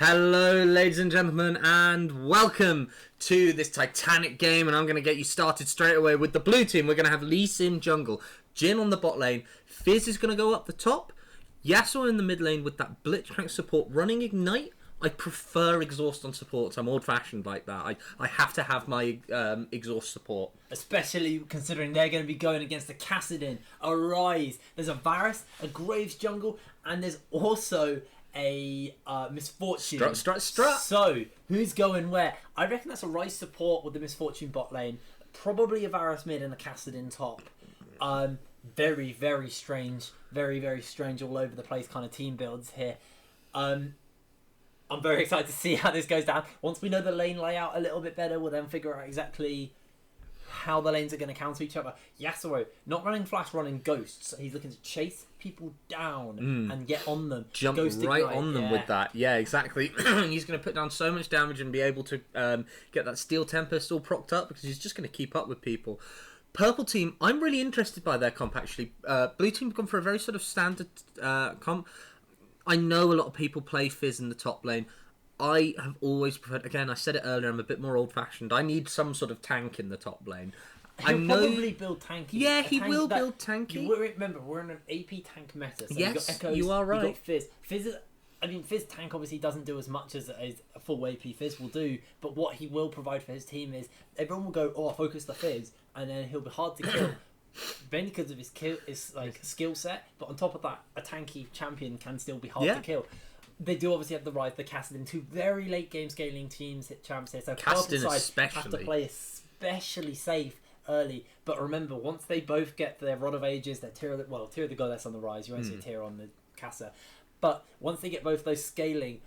Hello ladies and gentlemen, and welcome to this Titanic game, and I'm going to get you started straight away with the blue team. We're going to have Lee Sin jungle, Jin on the bot lane, Fizz is going to go up the top, Yasuo in the mid lane with that Blitzcrank support running Ignite. I prefer exhaust on support, so I'm old fashioned like that. I have to have my exhaust support. Especially considering they're going to be going against a Kassadin, a Ryze, there's a Varus, a Graves jungle, and there's also a Misfortune. Strut. So, who's going where? I reckon that's a Ryze support with the Misfortune bot lane. Probably a Varus mid and a Kassadin top. Very, very strange. Very, very strange all over the place kind of team builds here. I'm very excited to see how this goes down. Once we know the lane layout a little bit better, we'll then figure out exactly how the lanes are going to counter each other. Yasuo, not running flash, running ghosts. He's looking to chase people down and get on them. Jump Ghost right Ignite, on them with that. Yeah, exactly. He's going to put down so much damage and be able to get that Steel Tempest all procced up because he's just going to keep up with people. Purple team, I'm really interested by their comp actually. Blue team have gone for a very sort of standard comp. I know a lot of people play Fizz in the top lane. I have always preferred, again, I said it earlier, I'm a bit more old-fashioned. I need some sort of tank in the top lane. He'll probably build tanky. Yeah, he will build tanky. You remember, we're in an AP tank meta. So yes, you've got Echoes, you are right. You've got Fizz. Fizz tank obviously doesn't do as much as a full AP Fizz will do, but what he will provide for his team is everyone will go, oh, I'll focus the Fizz, and then he'll be hard to kill. Mainly because of his skill set, but on top of that, a tanky champion can still be hard to kill. They do obviously have the Ryze, the Kassadin, two very late game scaling teams hit champs here, so Kassadin side have to play especially safe early. But remember, once they both get their Rod of Ages, their Tear of the Goddess on the Ryze, you won't see a Tear on the Kassa. But once they get both those scaling,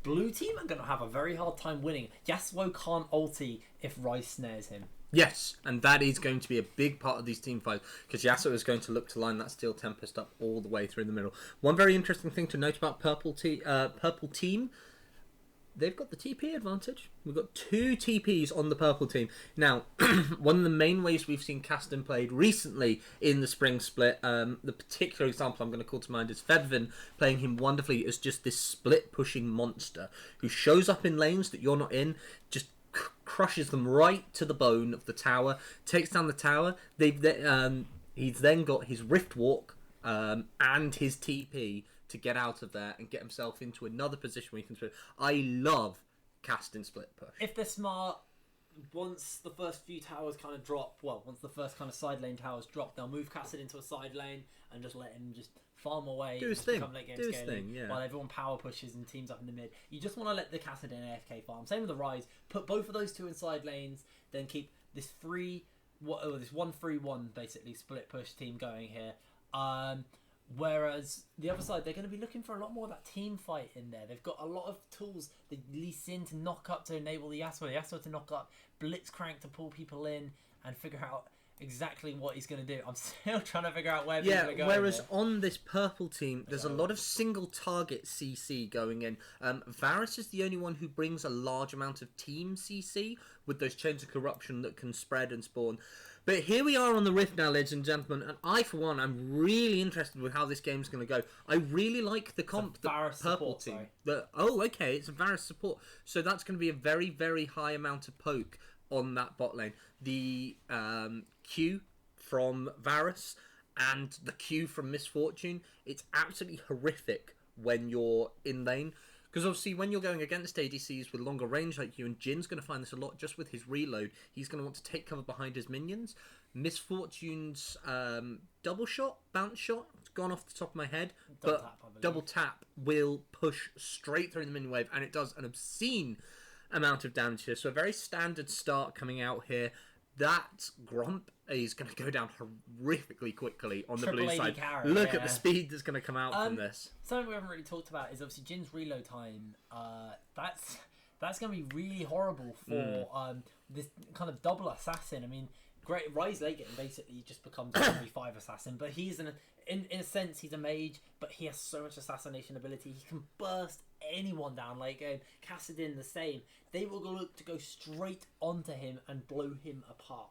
blue team are going to have a very hard time winning. Yasuo can't ulti if Ryze snares him. Yes, and that is going to be a big part of these team fights because Yasuo is going to look to line that Steel Tempest up all the way through the middle. One very interesting thing to note about Purple team, they've got the TP advantage. We've got 2 TPs on the Purple team. Now, one of the main ways we've seen Kassadin played recently in the spring split, the particular example I'm going to call to mind is Fedvin playing him wonderfully as just this split pushing monster who shows up in lanes that you're not in, just crushes them right to the bone of the tower, takes down the tower. He's then got his Rift Walk and his TP to get out of there and get himself into another position where he can split. I love Kassadin split push. If they're smart, once the first few towers kind of drop, once the first kind of side lane towers drop, they'll move Kassadin into a side lane and just let him just farm away. Do his thing. Late game Do his scaling, thing, yeah. While everyone power pushes and teams up in the mid. You just want to let the Kassadin AFK farm. Same with the Ryze. Put both of those two in side lanes, then keep this 1-3-1 basically split push team going here. Whereas the other side, they're going to be looking for a lot more of that team fight in there. They've got a lot of tools. The Lee Sin to knock up to enable the Yasuo to knock up, Blitzcrank to pull people in and figure out exactly what he's going to do. I'm still trying to figure out where people are going. Whereas on this purple team, there's a lot of single target CC going in. Varus is the only one who brings a large amount of team CC with those chains of corruption that can spread and spawn. But here we are on the Rift now, ladies and gentlemen, and I, for one, I'm really interested with how this game's going to go. I really like the comp, the purple team. Okay, it's a Varus support. So that's going to be a very, very high amount of poke on that bot lane. The Q from Varus and the Q from Misfortune, it's absolutely horrific when you're in lane. Because obviously when you're going against ADCs with longer range like you, and Jin's going to find this a lot just with his reload, he's going to want to take cover behind his minions. Misfortune's double shot, bounce shot, it's gone off the top of my head, double tap will push straight through the minion wave, and it does an obscene amount of damage here. So a very standard start coming out here. That Grump is going to go down horrifically quickly on the blue side. Look at the speed that's going to come out from this. Something we haven't really talked about is obviously Jin's reload time. That's going to be really horrible for this kind of double assassin. I mean, great Ryze late game basically just becomes a 3-5 assassin, but he's in a sense he's a mage, but he has so much assassination ability. He can burst anyone down late game. Kassadin the same. They will look to go straight onto him and blow him apart.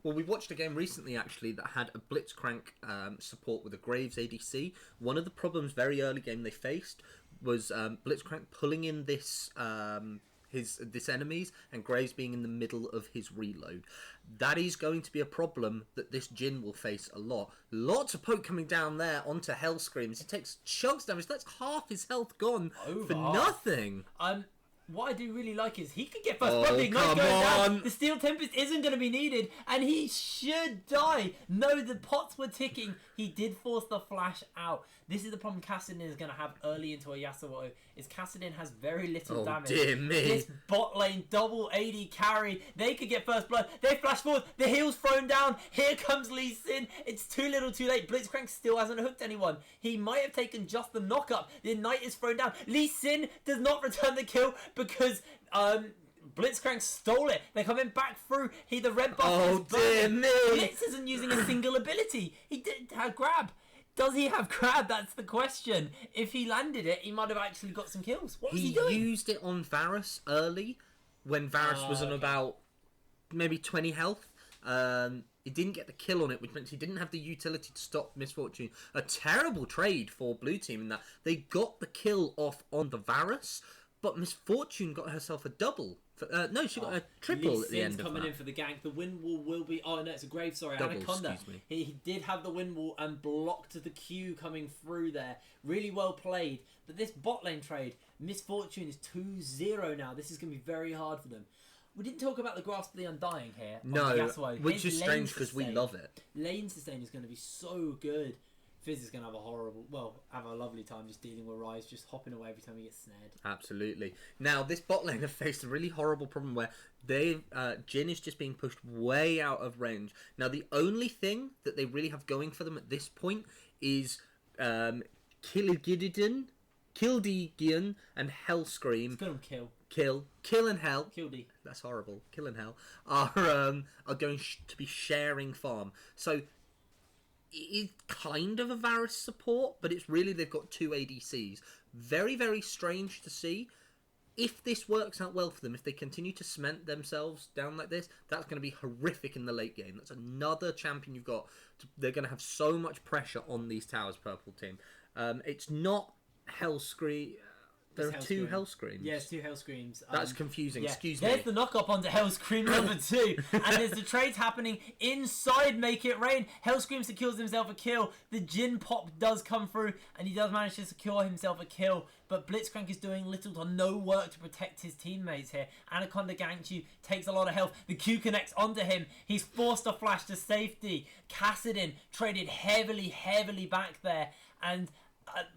Well, we watched a game recently actually that had a Blitzcrank support with a Graves ADC. One of the problems very early game they faced was Blitzcrank pulling in this this enemies and Graves being in the middle of his reload. That is going to be a problem that this Jhin will face a lot. Lots of poke coming down there onto Hell Screams. He takes chunks damage. That's half his health gone for nothing. What I do really like is he could get first blood. Come on. The Steel Tempest isn't going to be needed, and he should die. No, the pots were ticking. He did force the flash out. This is the problem Kassadin is going to have early into a Yasuo, is Kassadin has very little damage. Dear me. This bot lane double AD carry, they could get first blood. They flash forward, the heal's thrown down. Here comes Lee Sin. It's too little too late. Blitzcrank still hasn't hooked anyone. He might have taken just the knock-up. The Ignite is thrown down. Lee Sin does not return the kill because Blitzcrank stole it. They're coming back through. The red buff is dear me. Blitz isn't using a single ability. He did have grab. Does he have grab? That's the question. If he landed it, he might have actually got some kills. What was he doing? He used it on Varus early, when Varus was on about maybe 20 health. He didn't get the kill on it, which meant he didn't have the utility to stop Misfortune. A terrible trade for Blue Team in that they got the kill off on the Varus, but Misfortune got herself a double. No, she got a triple at the end of that. coming in for the gank. The wind wall will be... Oh, no, it's a Grave, sorry. Double, Anaconda. excuse me. He did have the wind wall and blocked the Q coming through there. Really well played. But this bot lane trade, Misfortune is 2-0 now. This is going to be very hard for them. We didn't talk about the Grasp of the Undying here. No, which is strange because we love it. Lane sustain is going to be so good. Fizz is going to have a lovely time just dealing with Ryze, just hopping away every time he gets snared. Absolutely. Now, this bot lane have faced a really horrible problem where Jhin is just being pushed way out of range. Now, the only thing that they really have going for them at this point is Kil'Gideon and Hellscream. It's going to Kill and Hell. Kildy. That's horrible. Kill and Hell are going to be sharing farm. So it's kind of a Varus support, but it's really they've got two ADCs. Very, very strange to see. If this works out well for them, if they continue to cement themselves down like this, that's going to be horrific in the late game. That's another champion you've got. They're going to have so much pressure on these towers, Purple Team. It's not Hellscream. There are two Hellscreams. Yeah, it's two Hellscreams. That's confusing. Yeah. Excuse me. There's the knock-up onto Hellscream number 2. And there's the trades happening inside Make It Rain. Hellscream secures himself a kill. The Jhin pop does come through, and he does manage to secure himself a kill. But Blitzcrank is doing little to no work to protect his teammates here. Anaconda ganks you, takes a lot of health. The Q connects onto him. He's forced a flash to safety. Kassadin traded heavily back there. And...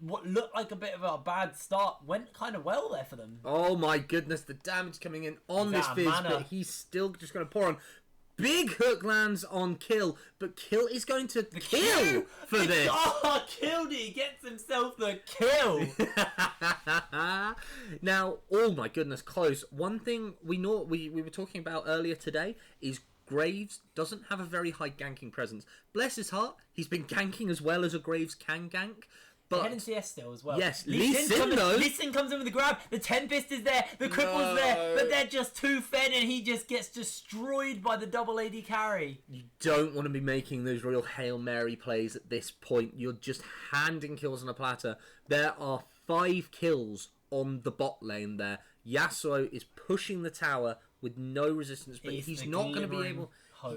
what looked like a bit of a bad start went kind of well there for them. Oh my goodness, the damage coming in on this Fizz, but he's still just going to pour on. Big hook lands on Kill, but Kill is going to kill for this. Oh, Kildy gets himself the kill. Now, oh my goodness, close. One thing we were talking about earlier today is Graves doesn't have a very high ganking presence. Bless his heart, he's been ganking as well as a Graves can gank. But head in CS still as well. Yes, Lee Sin though. Lee Sin comes in with the grab. The Tempest is there. The Cripple's there. But they're just too fed and he just gets destroyed by the double AD carry. You don't want to be making those real Hail Mary plays at this point. You're just handing kills on a platter. There are 5 kills on the bot lane there. Yasuo is pushing the tower with no resistance, but he's not going to be able...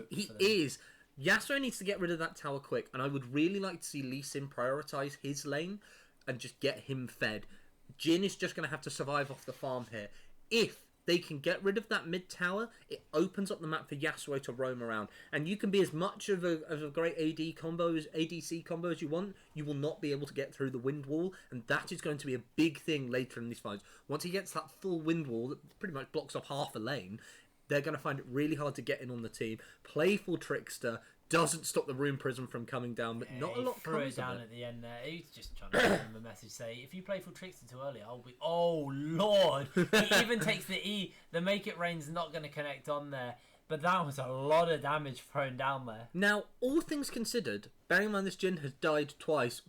He is... Yasuo needs to get rid of that tower quick, and I would really like to see Lee Sin prioritise his lane and just get him fed. Jhin is just going to have to survive off the farm here. If they can get rid of that mid tower, it opens up the map for Yasuo to roam around, and you can be as much of a great ADC combo as you want. You will not be able to get through the wind wall, and that is going to be a big thing later in these fights. Once he gets that full wind wall that pretty much blocks off half a lane, they're going to find it really hard to get in on the team. Playful Trickster doesn't stop the Rune Prism from coming down, but not a lot comes it down of it. at the end there. He's just trying to send him a message, say, if you Playful Trickster too early, I'll be... Oh, Lord! He even takes the E. The Make It Rain's not going to connect on there. But that was a lot of damage thrown down there. Now, all things considered, bearing in mind this Jhin has died twice,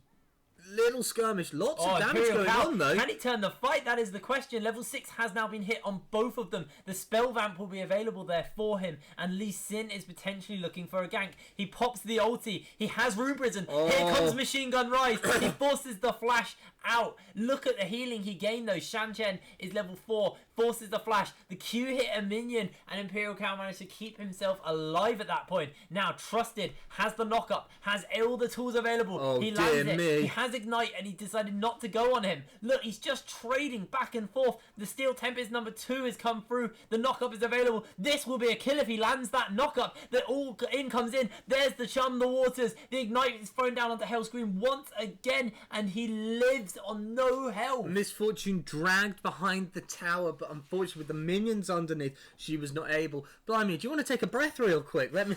little skirmish, lots of damage going on though. Can he turn the fight? That is the question. Level 6 has now been hit on both of them. The spell vamp will be available there for him, and Lee Sin is potentially looking for a gank. He pops the ulti. He has Rune Prison. Here comes Machine Gun Ryze. He forces the flash out. Look at the healing he gained though. Sanchen is level 4, forces the flash. The Q hit a minion, and Imperial Cow managed to keep himself alive at that point. Now, Trusted has the knock-up, has all the tools available. Oh, he lands dear it. me. He has Ignite, and he decided not to go on him. Look, he's just trading back and forth. The Steel Tempest number 2 has come through. The knock-up is available. This will be a kill if he lands that knock-up. The all-in comes in. There's the Chum the Waters. The Ignite is thrown down onto Hellscream once again, and he lives on no health. Misfortune dragged behind the tower, but unfortunately with the minions underneath, she was not able. Blimey, do you want to take a breath real quick? Let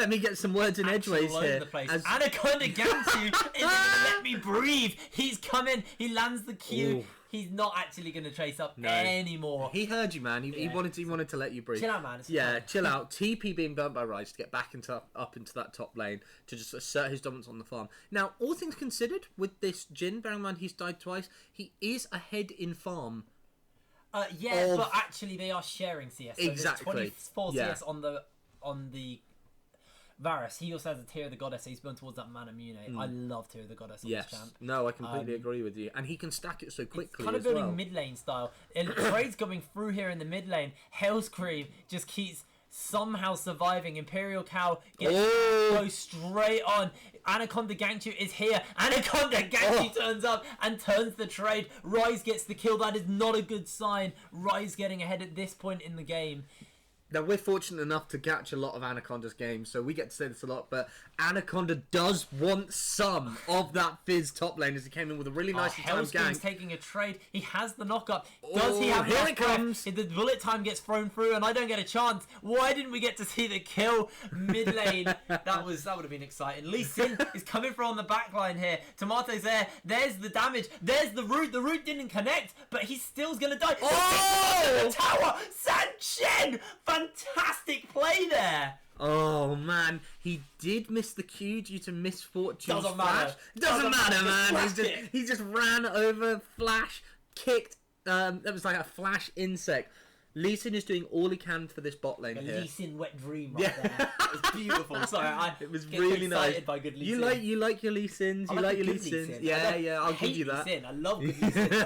me get some words in edgeways here. The place. Anaconda Gansu isn't gonna let me breathe. He's coming. He lands the Q. Ooh. He's not actually going to chase up anymore. He heard you, man. He wanted to let you breathe. Chill out, man. Chill out. TP being burnt by Ryze to get back up into that top lane to just assert his dominance on the farm. Now, all things considered, with this Jhin, bearing in mind he's died twice, he is ahead in farm. But actually they are sharing CS. So Exactly. There's 24 CS on the Varus. He also has a Tear of the Goddess, so he's going towards that Mana Mune. I love Tear of the Goddess on this champ. No, I completely agree with you. And he can stack it so quickly It's kind of building mid lane style. Trade's going through here in the mid lane. Hellscream just keeps somehow surviving. Imperial Cow goes straight on. Anaconda Gangchu is here. Anaconda Gangchu turns up and turns the trade. Ryze gets the kill. That is not a good sign. Ryze getting ahead at this point in the game. Now, we're fortunate enough to catch a lot of Anaconda's games, so we get to say this a lot, but Anaconda does want some of that Fizz top lane as he came in with a really nice timed gank. Taking a trade. He has the knock-up. Does he have here it comes. The bullet time gets thrown through, and I don't get a chance. Why didn't we get to see the kill mid lane? That would have been exciting. Lee Sin is coming from the back line here. Tomato's there. There's the damage. There's the root. The root didn't connect, but he still's going to die. Oh! The tower! Sanchen! Fantastic play there. Oh man, he did miss the Q due to misfortune. Doesn't matter. Doesn't matter, man. He just ran over Flash, kicked. That was like a Flash insect. Lee Sin is doing all he can for this bot lane here. Lee Sin wet dream right there. It was beautiful. Sorry, it was really nice. By good Lee you Sin. You like your Lee Sins. You like your Lee Sins. Yeah. I'll give you that. Lee Sin. I love good Lee Sin.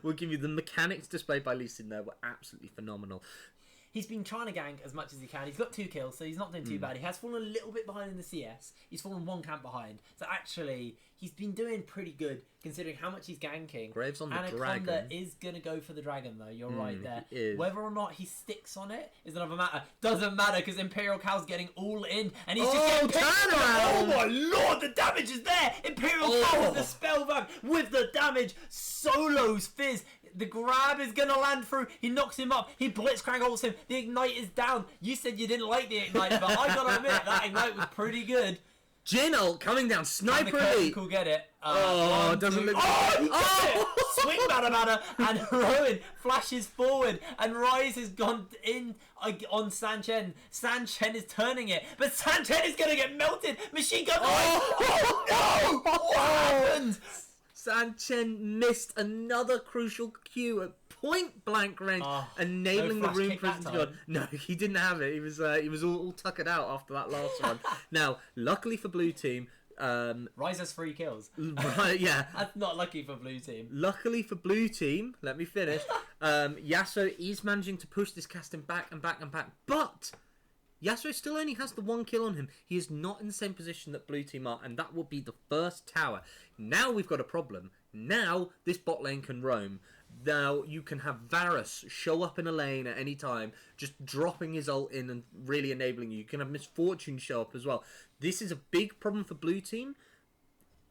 We'll give you the mechanics displayed by Lee Sin there were absolutely phenomenal. He's been trying to gank as much as he can. He's got 2 kills, so he's not doing too bad. He has fallen a little bit behind in the CS. He's fallen 1 camp behind. So actually, he's been doing pretty good considering how much he's ganking. Graves on the Anaconda dragon. Is going to go for the dragon, though. You're right there. He is. Whether or not he sticks on it is another matter. Doesn't matter because Imperial Cow's getting all in. And he's just getting turn around! Oh my lord, the damage is there! Imperial Cow with the spell back with the damage. Solos Fizz. The grab is going to land through. He knocks him up. He blitzcrank ults him. The Ignite is down. You said you didn't like the Ignite, but I got to admit, that Ignite was pretty good. Jhin ult coming down. Sniper elite. Cool, get it. Doesn't look... he got it! Swing Matter. And Rowan flashes forward. And Ryze has gone in on Sanchen. Sanchen is turning it. But Sanchen is going to get melted. Machine gun. Oh no! What happened? Sanchen missed another crucial Q at point blank range, enabling the Rune Prison to go. No, he didn't have it. He was all tuckered out after that last one. Now, luckily for blue team, Ryze has 3 kills. Right, yeah. That's not lucky for blue team. Luckily for blue team, let me finish. Yasuo is managing to push this casting back and back and back, but Yasuo still only has the 1 kill on him. He is not in the same position that blue team are, and that will be the first tower. Now we've got a problem. Now this bot lane can roam. Now you can have Varus show up in a lane at any time, just dropping his ult in and really enabling you. You can have Misfortune show up as well. This is a big problem for blue team.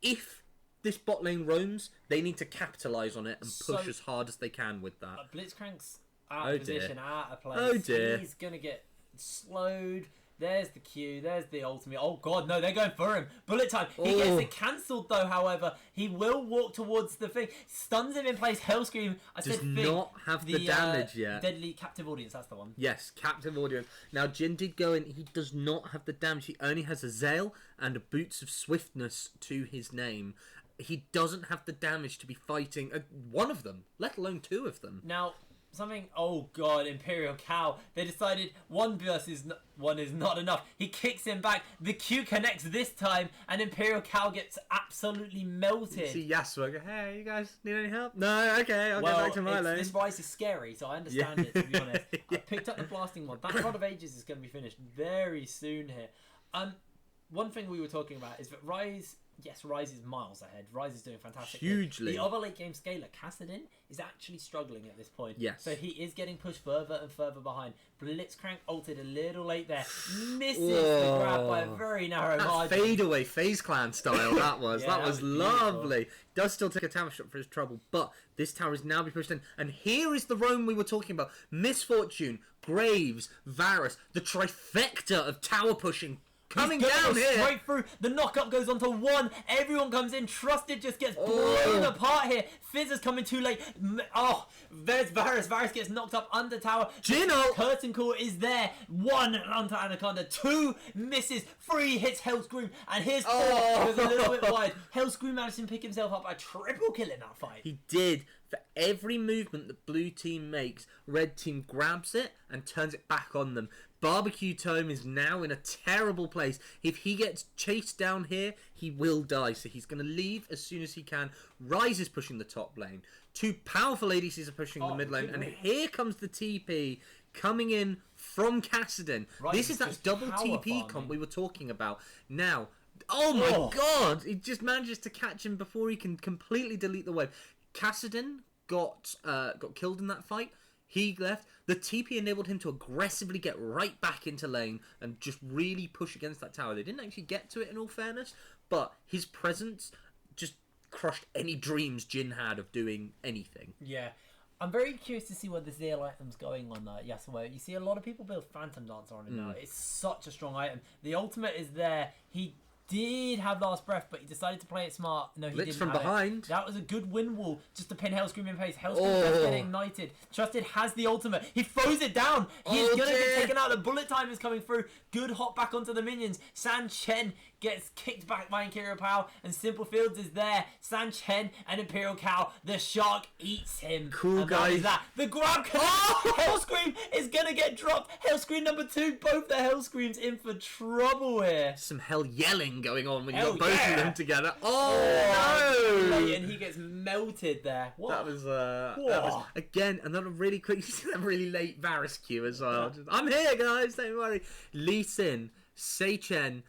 If this bot lane roams, they need to capitalise on it and push as hard as they can with that. Blitzcrank's out of position, out of place. Oh dear. He's going to get slowed. There's the Q. There's the ultimate. Oh god, no, they're going for him. Bullet time. He gets it cancelled though. However, he will walk towards the thing. Stuns him in place. Hellscream. Does not have the damage yet. Deadly captive audience. That's the one. Yes, captive audience. Now Jhin did go in. He does not have the damage. He only has a Zale and a Boots of Swiftness to his name. He doesn't have the damage to be fighting one of them, let alone 2 of them. Now, something. Oh god, Imperial Cow. They decided one versus one is not enough. He kicks him back. The Q connects this time, and Imperial Cow gets absolutely melted. See Yasuo go, hey, you guys need any help? No, okay, I'll get back to my lane. This Ryze is scary, so I understand it, to be honest. I picked up the blasting mod. That Rod of Ages is going to be finished very soon here. One thing we were talking about is that Ryze is miles ahead. Ryze is doing fantastic. Hugely. The other late game scaler, Kassadin, is actually struggling at this point. Yes. So he is getting pushed further and further behind. Blitzcrank ulted a little late there. Misses the grab by a very narrow margin. Fade away, FaZe Clan style, that was. Yeah, that was lovely. Does still take a tower shot for his trouble, but this tower is now being pushed in. And here is the Roam we were talking about. Misfortune, Graves, Varus, the trifecta of tower pushing. Coming down here. Straight through. The knock-up goes onto one. Everyone comes in. Trusted just gets blown apart here. Fizz is coming too late. Oh, there's Varus. Varus gets knocked up under tower. Gino. Curtain Call is there. One onto Anaconda. Two misses. Three hits Hellscream. And here's four. Goes a little bit wide. Hellscream managed to pick himself up a triple kill in that fight. He did. For every movement that blue team makes, red team grabs it and turns it back on them. Barbecue Tome is now in a terrible place. If he gets chased down here, he will die. So he's going to leave as soon as he can. Ryze is pushing the top lane. Two powerful ADCs are pushing the mid lane. And here comes the TP coming in from Kassadin. This is that double TP comp we were talking about. Now, oh my god! He just manages to catch him before he can completely delete the wave. Kassadin got killed in that fight. He left. The TP enabled him to aggressively get right back into lane and just really push against that tower. They didn't actually get to it, in all fairness, but his presence just crushed any dreams Jin had of doing anything. Yeah. I'm very curious to see where the Zeal item's going on Yasuo. You see a lot of people build Phantom Dancer on him now. It's such a strong item. The ultimate is there. He did have last breath, but he decided to play it smart. No, he didn't. From behind. That was a good wind wall just to pin Hellscream in place. Hellscream does get ignited. Trusted has the ultimate. He throws it down. He's gonna get taken out. The bullet time is coming through. Good hop back onto the minions. San Chen gets kicked back by Imperial Cow, and Simple Fields is there. San Chen and Imperial Cow. The shark eats him. Cool guys. The grab connect. Hellscream is gonna get dropped. Hellscream number 2. Both the Hellscreams in for trouble here. Some hell yelling going on when you got both of them together. Oh no! And he gets melted there. What? That was again another really quick. You see that really late Varus Q as well. I'm here, guys. Don't worry. Lee Sin, San Chen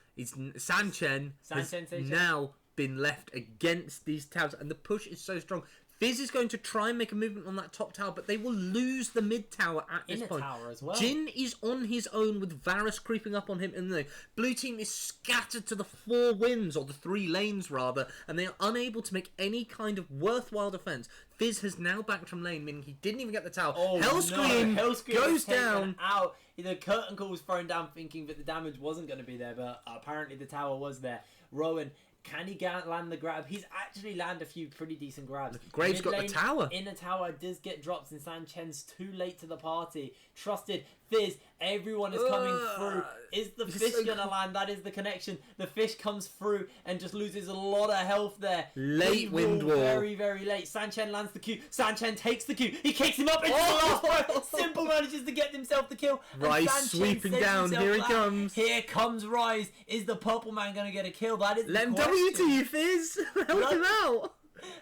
has now been left against these towers, and the push is so strong. Fizz is going to try and make a movement on that top tower, but they will lose the mid tower at this point. Tower as well. Jin is on his own with Varus creeping up on him, and the blue team is scattered to the 4 winds, or the 3 lanes rather, and they are unable to make any kind of worthwhile defense. Fizz has now backed from lane, meaning he didn't even get the tower. Hellscream goes down. Out. The curtain call was thrown down thinking that the damage wasn't going to be there, but apparently the tower was there. Rowan, can he land the grab? He's actually landed a few pretty decent grabs. Graves got the tower. In the tower does get drops, and San Chen's too late to the party. Trusted, Fizz, everyone is coming through. Is the fish going to land? That is the connection. The fish comes through and just loses a lot of health there. Late wind wall. Very, very late. San Chen lands the Q. San Chen takes the Q. He kicks him up into the last breath. Simple manages to get himself the kill. Ryze sweeping down. Here he comes. Here comes Ryze. Is the purple man going to get a kill? That is the question. Let him W to you, Fizz. Help him out.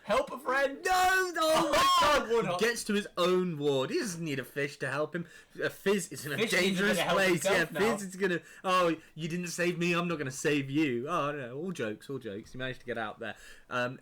Help a friend. No! Oh my god! Gets to his own ward. He doesn't need a fish to help him. Fizz is in a dangerous place. Yeah, Fizz is gonna. Oh, you didn't save me. I'm not gonna save you. Oh no! All jokes. All jokes. He managed to get out there.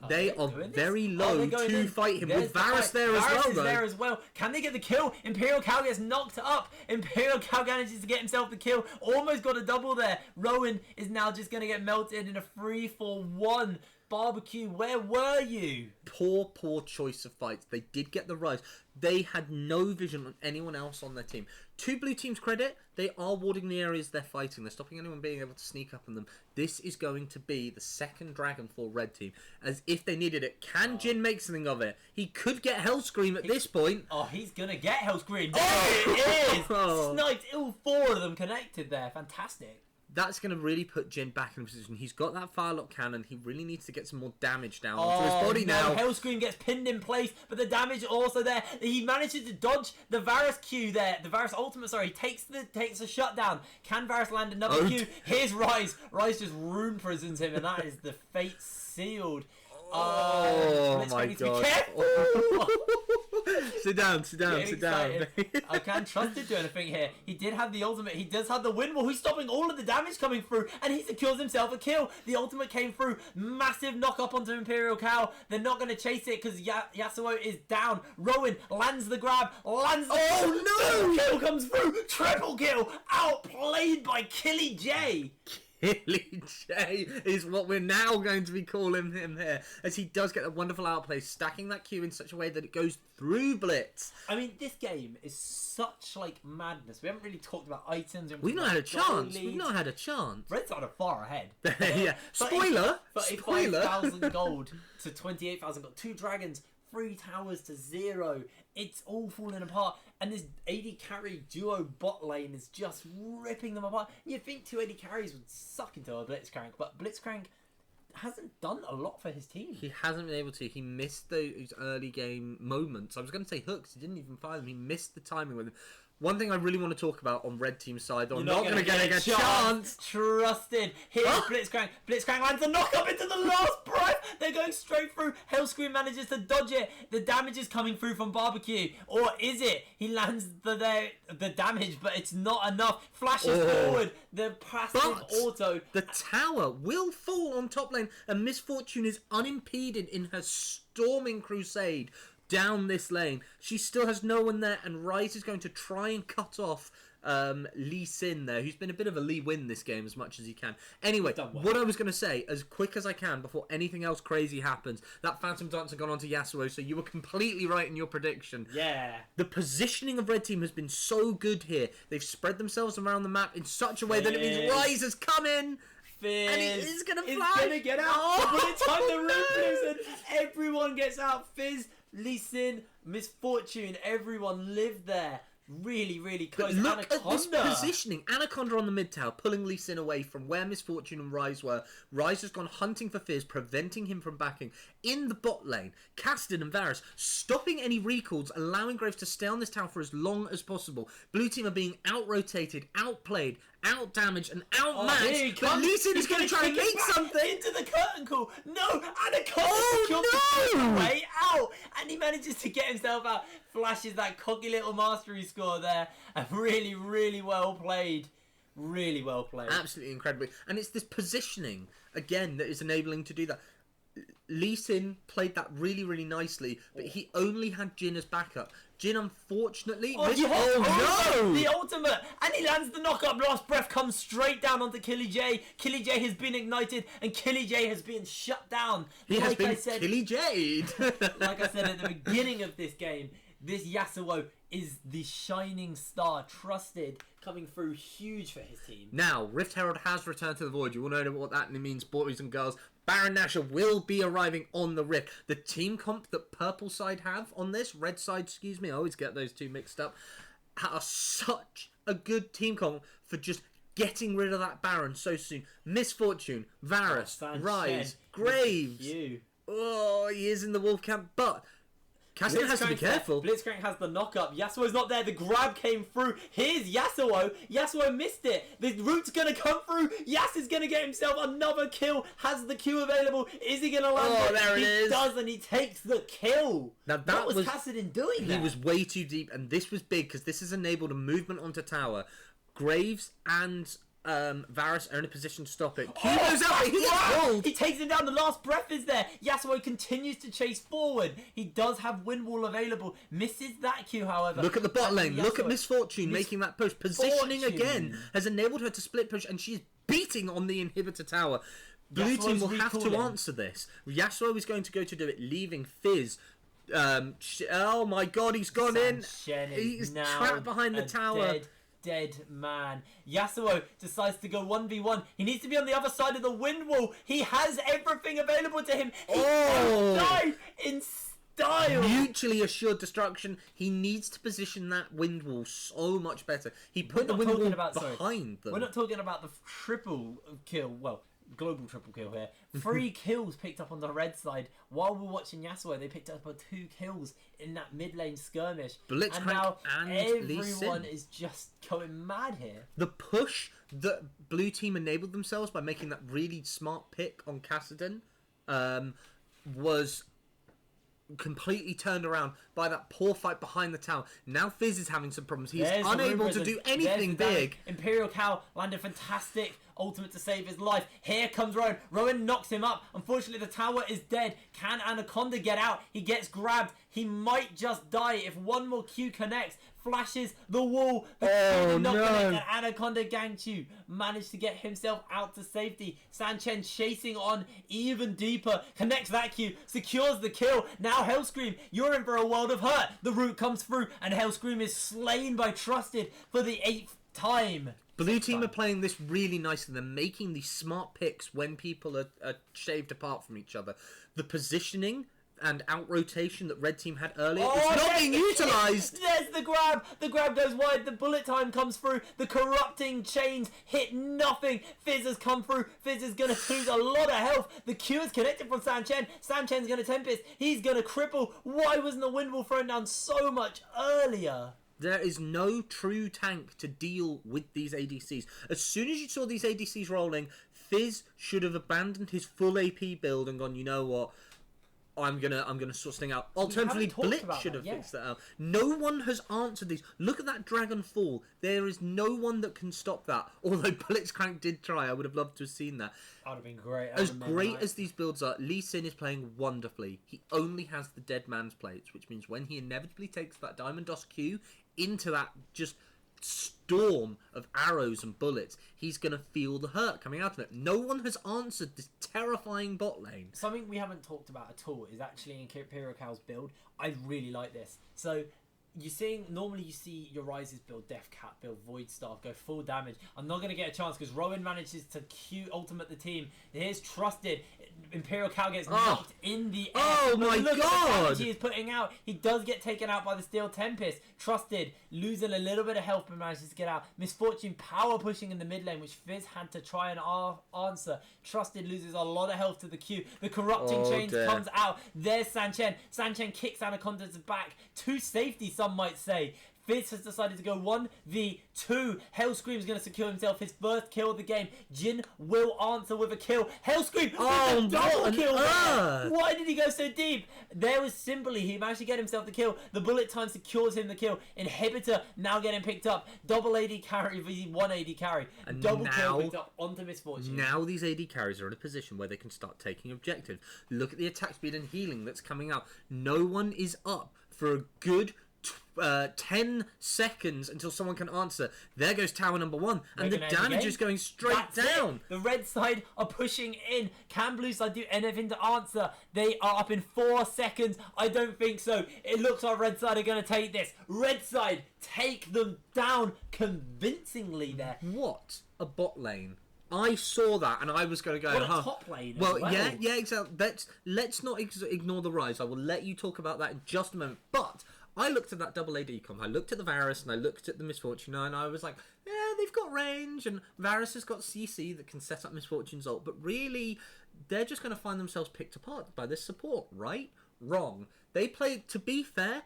They are very low to fight him with Varus there as well. Varus is there as well. Can they get the kill? Imperial Cow gets knocked up. Imperial Cow manages to get himself the kill. Almost got a double there. Rowan is now just gonna get melted in a 3-4-1. Barbecue, where were you? Poor choice of fights. They did get the Ryze. They had no vision on anyone else on their team. To blue team's credit, they are warding the areas they're fighting. They're stopping anyone being able to sneak up on them. This is going to be the second dragon for red team. As if they needed it. Can Jin make something of it? He could get Hellscream at this point. Oh, he's going to get Hellscream. There it is. Sniped. All 4 of them connected there. Fantastic. That's going to really put Jin back in a position. He's got that Firelock cannon. He really needs to get some more damage down onto his body now. Hellscream gets pinned in place, but the damage also there. He manages to dodge the Varus Q there. The Varus ultimate, sorry, takes the shutdown. Can Varus land another Q? Here's Ryze. Ryze just rune prisons him, and that is the fate sealed. Oh my god. Sit down. I can't trust him to do anything here. He did have the ultimate. He does have the wind wall. He's stopping all of the damage coming through, and he secures himself a kill. The ultimate came through. Massive knock up onto Imperial Cow. They're not going to chase it because Yasuo is down. Rowan lands the grab. Kill comes through. Triple kill. Outplayed by Killy J. Killy J is what we're now going to be calling him here, as he does get a wonderful outplay, stacking that Q in such a way that it goes through Blitz. I mean, this game is such like madness. We haven't really talked about items. We've not had a chance. Red's are far ahead. Yeah. Spoiler. 35,000 gold to 28,000 gold. 2 dragons, 3 towers to 0. It's all falling apart, and this AD carry duo bot lane is just ripping them apart. You'd think 2 AD carries would suck into a Blitzcrank, but Blitzcrank hasn't done a lot for his team. He hasn't been able to. He missed those early game moments. I was going to say hooks. He didn't even fire them. He missed the timing with them. One thing I really want to talk about on Red Team's side, though, I'm not going to get a chance. Trusted. Here's Blitzcrank. Blitzcrank lands the knock up into the last breath. They're going straight through. Hellscream manages to dodge it. The damage is coming through from Barbecue. Or is it? He lands the damage, but it's not enough. Flashes forward. The passive auto. The tower will fall on top lane, and Miss Fortune is unimpeded in her storming crusade down this lane. She still has no one there, and Ryze is going to try and cut off Lee Sin there, who's been a bit of a Lee Win this game as much as he can. Anyway, what I was going to say, as quick as I can, before anything else crazy happens, that Phantom Dance had gone on to Yasuo, so you were completely right in your prediction. Yeah. The positioning of Red Team has been so good here. They've spread themselves around the map in such a way that it means Ryze has come in. Fizz and he is going to fly. He's going to get out. But it's time the room and everyone gets out. Fizz, Lee Sin, Miss Fortune, everyone lived there. Really, really close. But look at this positioning. Anaconda on the mid tower, pulling Lee Sin away from where Miss Fortune and Ryze were. Ryze has gone hunting for Fizz, preventing him from backing. In the bot lane, Caston and Varus stopping any recalls, allowing Graves to stay on this tower for as long as possible. Blue team are being out-rotated, outplayed, out-damaged, and outmatched. But Lee Sin is going to try and make something. Into the curtain call. No, Anaconda way out. And he manages to get himself out. Flashes that cocky little mastery score there. And really, really well played. Really well played. Absolutely incredible. And it's this positioning, again, that is enabling to do that. Lee Sin played that really, really nicely, but he only had Jin as backup. Jin, unfortunately... The ultimate! And he lands the knock-up. Last breath comes straight down onto Killy J. Killy J has been ignited, and Killy J has been shut down. Killy Jade! Like I said at the beginning of this game, this Yasuo is the shining star, trusted, coming through huge for his team. Now, Rift Herald has returned to the Void. You all know what that means, boys and girls. Baron Nashor will be arriving on the Rift. The team comp that Purple side have on this, Red side, excuse me, I always get those two mixed up, are such a good team comp for just getting rid of that Baron so soon. Miss Fortune, Varus, Ryze, Graves. Oh, he is in the Wolf camp, but... Caston has to be careful. Blitzcrank has the knock-up. Yasuo's not there. The grab came through. Here's Yasuo. Yasuo missed it. The root's going to come through. Yas is going to get himself another kill. Has the Q available. Is he going to land it? There it is. He does, and he takes the kill. Now, that was Kassadin doing that? He was way too deep, and this was big, because this has enabled a movement onto tower. Graves and... Varus are in a position to stop it. Q goes out, he gets pulled. He takes him down, the last breath is there. Yasuo continues to chase forward. He does have wind wall available. Misses that Q, however. Look at the bot lane. Look at Miss Fortune making that push. Positioning again has enabled her to split push, and she's beating on the inhibitor tower. Blue team will have to answer this. Yasuo is going to go to do it, leaving Fizz. Oh my god, he's gone in. He's trapped behind the tower. Dead man. Yasuo decides to go 1v1. He needs to be on the other side of the wind wall. He has everything available to him. He died instead style. Mutually assured destruction. He needs to position that wind wall so much better. He put the not wind talking wall about- sorry. behind them. We're not talking about the triple kill. Well, global triple kill here. 3 kills picked up on the red side. While we're watching Yasuo, they picked up 2 kills in that mid lane skirmish. Blitzcrank and now and Lee everyone Sin. is just going mad here. The push that blue team enabled themselves by making that really smart pick on Kassadin was completely turned around by that poor fight behind the tower. Now Fizz is having some problems. He's There's the unable Room to do Prison. anything There's the big. damage. Imperial Cow landed fantastic ultimate to save his life. Here comes Rowan. Rowan knocks him up. Unfortunately, the tower is dead. Can Anaconda get out? He gets grabbed. He might just die if one more Q connects. Flashes the wall. The Q did not connect, and Anaconda Gangchu managed to get himself out to safety. Sanchen chasing on even deeper. Connects that Q. Secures the kill. Now Hellscream, you're in for a world of hurt. The root comes through, and Hellscream is slain by Trusted for the 8th time. Blue team are playing this really nicely. They're making these smart picks when people are shaved apart from each other. The positioning and out-rotation that red team had earlier is not being utilised. There's the grab. The grab goes wide. The bullet time comes through. The corrupting chains hit nothing. Fizz has come through. Fizz is going to lose a lot of health. The Q is connected from Sanchen. Sanchen's going to Tempest. He's going to cripple. Why wasn't the wind wall thrown down so much earlier? There is no true tank to deal with these ADCs. As soon as you saw these ADCs rolling, Fizz should have abandoned his full AP build and gone, you know what? I'm gonna sort something out. Alternatively, Blitz should have fixed that out. No one has answered these. Look at that Dragon Fall. There is no one that can stop that. Although Blitzcrank did try, I would have loved to have seen that. That would have been great. As great as these builds are, Lee Sin is playing wonderfully. He only has the Dead Man's Plates, which means when he inevitably takes that Diamond Dust Q into that just storm of arrows and bullets, he's going to feel the hurt coming out of it. No one has answered this terrifying bot lane. Something we haven't talked about at all is actually in Imperial Cow's build. I really like this. So normally you see your Ryze's build, Death Cat build, Void Staff go full damage. I'm not going to get a chance because Rowan manages to Q ultimate the team. Here's Trusted. Imperial Cow gets knocked in the air. Oh my look god! At the damage he is putting out. He does get taken out by the Steel Tempest. Trusted losing a little bit of health but manages to get out. Misfortune power pushing in the mid lane, which Fizz had to try and answer. Trusted loses a lot of health to the Q. The corrupting chains comes out. There's Sanchen. Sanchen kicks Anaconda's back to safety, some might say. Fizz has decided to go 1v2. Hellscream's going to secure himself his first kill of the game. Jin will answer with a kill. Hellscream with a double kill there. Why did he go so deep? There was simply, he managed to get himself the kill. The bullet time secures him the kill. Inhibitor now getting picked up. Double AD carry v 1 AD carry. And double now, kill picked up onto Misfortune. Now these AD carries are in a position where they can start taking objectives. Look at the attack speed and healing that's coming out. No one is up for a good 10 seconds until someone can answer. There goes tower number 1, and the damage is going straight down. The red side are pushing in. Can blue side do anything to answer? They are up in 4 seconds. I don't think so. It looks like red side are going to take this. Red side take them down convincingly there. What a bot lane. I saw that and I was going to go, what a top lane as well. Yeah, exactly. Let's not ignore the Ryze. I will let you talk about that in just a moment. But I looked at that double AD comp. I looked at the Varus and I looked at the Misfortune and I was like, yeah, they've got range and Varus has got CC that can set up Misfortune's ult. But really, they're just going to find themselves picked apart by this support, right? Wrong. They played, to be fair,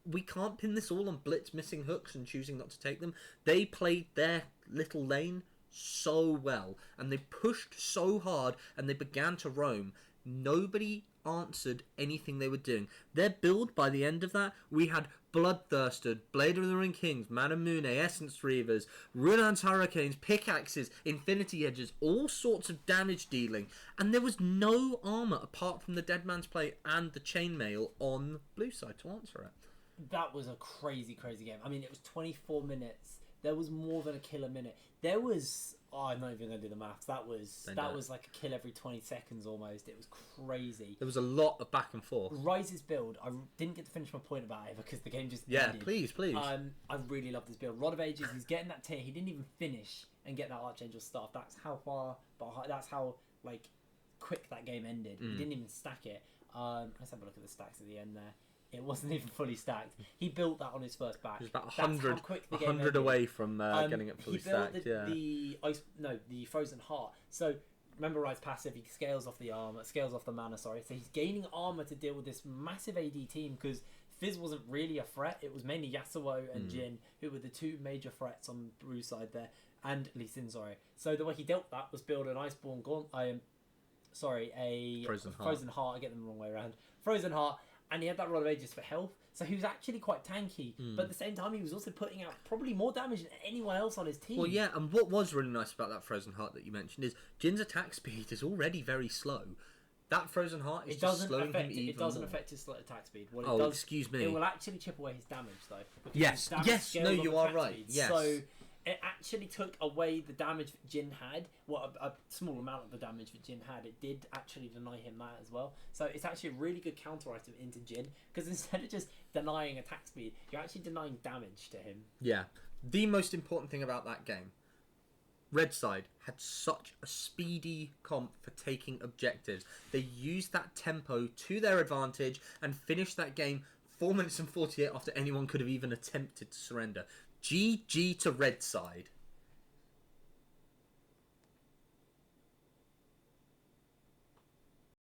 we can't pin this all on Blitz missing hooks and choosing not to take them. They played their little lane so well and they pushed so hard and they began to roam. Nobody answered anything they were doing. Their build, by the end of that, we had Bloodthirsted, Blade of the Ring Kings, Manamune, Essence Reavers, Runan's Hurricanes, Pickaxes, Infinity Edges, all sorts of damage dealing, and there was no armour apart from the Dead Man's Plate and the Chainmail on blue side to answer it. That was a crazy, crazy game. I mean, it was 24 minutes. There was more than a kill a minute. There was... Oh, I'm not even going to do the maths. That was like a kill every 20 seconds almost. It was crazy. There was a lot of back and forth. Ryze's build, I didn't get to finish my point about it because the game just ended. Yeah, please. I really love this build. Rod of Ages, he's getting that tier. He didn't even finish and get that Archangel staff. That's how far behind, that's how, like, quick that game ended. He didn't even stack it. Let's have a look at the stacks at the end there. It wasn't even fully stacked. He built that on his first back. He was about That's how 100, quick the game 100 ended. away from getting it fully he built stacked. the Frozen Heart. So remember Ryze's passive, he scales off the mana, sorry. So he's gaining armor to deal with this massive AD team because Fizz wasn't really a threat. It was mainly Yasuo and Jhin who were the two major threats on Bru's side there. And Lee Sin, sorry. So the way he dealt that was build an Iceborne Gaunt... a Frozen Heart. I get them the wrong way around. Frozen Heart. And he had that Rod of Ages for health. So he was actually quite tanky. But at the same time, he was also putting out probably more damage than anyone else on his team. Well, yeah, and what was really nice about that Frozen Heart that you mentioned is Jin's attack speed is already very slow. That Frozen Heart is just slowing him even more. It doesn't affect his attack speed. What it Oh, does, excuse me. It will actually chip away his damage, though. because Yes, his damage yes, scales no, on you attack are right, speed. yes. So it actually took away the damage that Jhin had. A small amount of the damage that Jhin had. It did actually deny him that as well. So it's actually a really good counter item into Jhin. Because instead of just denying attack speed, you're actually denying damage to him. Yeah. The most important thing about that game, Red side had such a speedy comp for taking objectives. They used that tempo to their advantage and finished that game 4 minutes and 48 after anyone could have even attempted to surrender. GG to Red side.